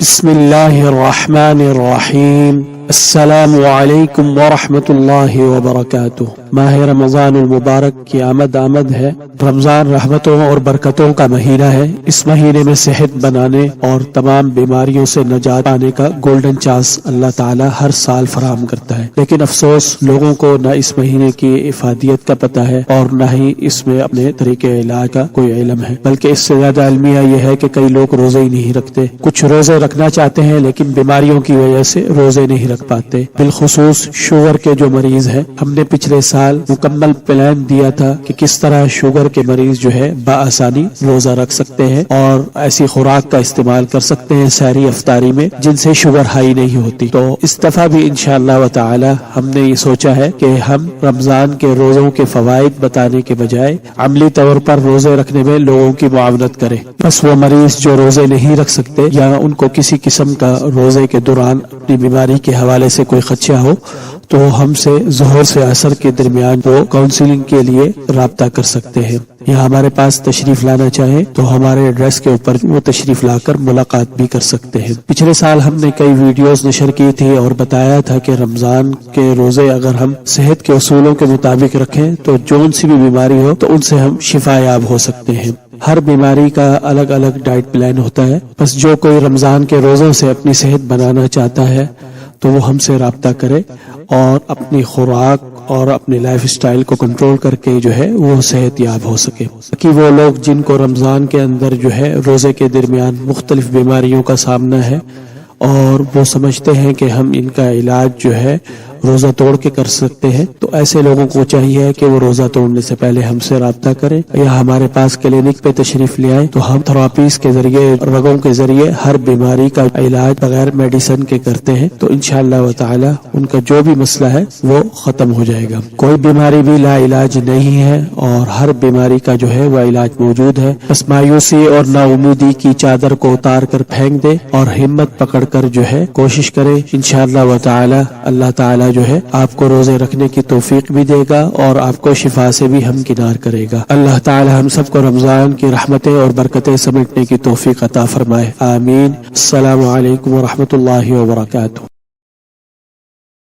بسم اللہ الرحمن الرحیم السلام علیکم ورحمۃ اللہ وبرکاتہ۔ ماہ رمضان المبارک کی آمد ہے۔ رمضان رحمتوں اور برکتوں کا مہینہ ہے۔ اس مہینے میں صحت بنانے اور تمام بیماریوں سے نجات پانے کا گولڈن چانس اللہ تعالی ہر سال فراہم کرتا ہے، لیکن افسوس لوگوں کو نہ اس مہینے کی افادیت کا پتہ ہے اور نہ ہی اس میں اپنے طریقے علاج کا کوئی علم ہے، بلکہ اس سے زیادہ المیہ یہ ہے کہ کئی لوگ روزے ہی نہیں رکھتے۔ کچھ روزے رکھنا چاہتے ہیں لیکن بیماریوں کی وجہ سے روزے نہیں رکھ پاتے، بالخصوص شوگر کے جو مریض ہیں۔ ہم نے پچھلے سال مکمل پلان دیا تھا کہ کس طرح شوگر کے مریض جو ہے بآسانی روزہ رکھ سکتے ہیں اور ایسی خوراک کا استعمال کر سکتے ہیں سحری افطاری میں جن سے شوگر ہائی نہیں ہوتی۔ تو اس دفعہ بھی انشاءاللہ تعالی ہم نے یہ سوچا ہے کہ ہم رمضان کے روزوں کے فوائد بتانے کے بجائے عملی طور پر روزے رکھنے میں لوگوں کی معاونت کریں۔ بس وہ مریض جو روزے نہیں رکھ سکتے یا ان کو کسی قسم کا روزے کے دوران اپنی بیماری کے حوالے سے کوئی خدشہ ہو تو ہم سے ظہر سے عصر کے درمیان وہ کاؤنسلنگ کے لیے رابطہ کر سکتے ہیں، یا ہمارے پاس تشریف لانا چاہیں تو ہمارے ایڈریس کے اوپر وہ تشریف لا کر ملاقات بھی کر سکتے ہیں۔ پچھلے سال ہم نے کئی ویڈیوز نشر کی تھی اور بتایا تھا کہ رمضان کے روزے اگر ہم صحت کے اصولوں کے مطابق رکھیں تو جون سی بھی بیماری ہو تو ان سے ہم شفا یاب ہو سکتے ہیں۔ ہر بیماری کا الگ الگ ڈائٹ پلان ہوتا ہے، بس جو کوئی رمضان کے روزوں سے اپنی صحت بنانا چاہتا ہے تو وہ ہم سے رابطہ کرے اور اپنی خوراک اور اپنے لائف سٹائل کو کنٹرول کر کے جو ہے وہ صحت یاب ہو سکے۔ کہ وہ لوگ جن کو رمضان کے اندر جو ہے روزے کے درمیان مختلف بیماریوں کا سامنا ہے اور وہ سمجھتے ہیں کہ ہم ان کا علاج جو ہے روزہ توڑ کے کر سکتے ہیں، تو ایسے لوگوں کو چاہیے کہ وہ روزہ توڑنے سے پہلے ہم سے رابطہ کریں یا ہمارے پاس کلینک پہ تشریف لے آئیں، تو ہم تھراپیز کے ذریعے رگوں کے ذریعے ہر بیماری کا علاج بغیر میڈیسن کے کرتے ہیں، تو انشاءاللہ تعالی ان کا جو بھی مسئلہ ہے وہ ختم ہو جائے گا۔ کوئی بیماری بھی لا علاج نہیں ہے اور ہر بیماری کا جو ہے وہ علاج موجود ہے۔ بس مایوسی اور نا امیدی کی چادر کو اتار کر پھینک دے اور ہمت پکڑ کر جو ہے کوشش کرے، انشاءاللہ تعالی اللہ تعالی جو ہے آپ کو روزے رکھنے کی توفیق بھی دے گا اور آپ کو شفا سے بھی ہمکنار کرے گا۔ اللہ تعالی ہم سب کو رمضان کی رحمتیں اور برکتیں سمیٹنے کی توفیق عطا فرمائے، آمین۔ السلام علیکم ورحمۃ اللہ وبرکاتہ۔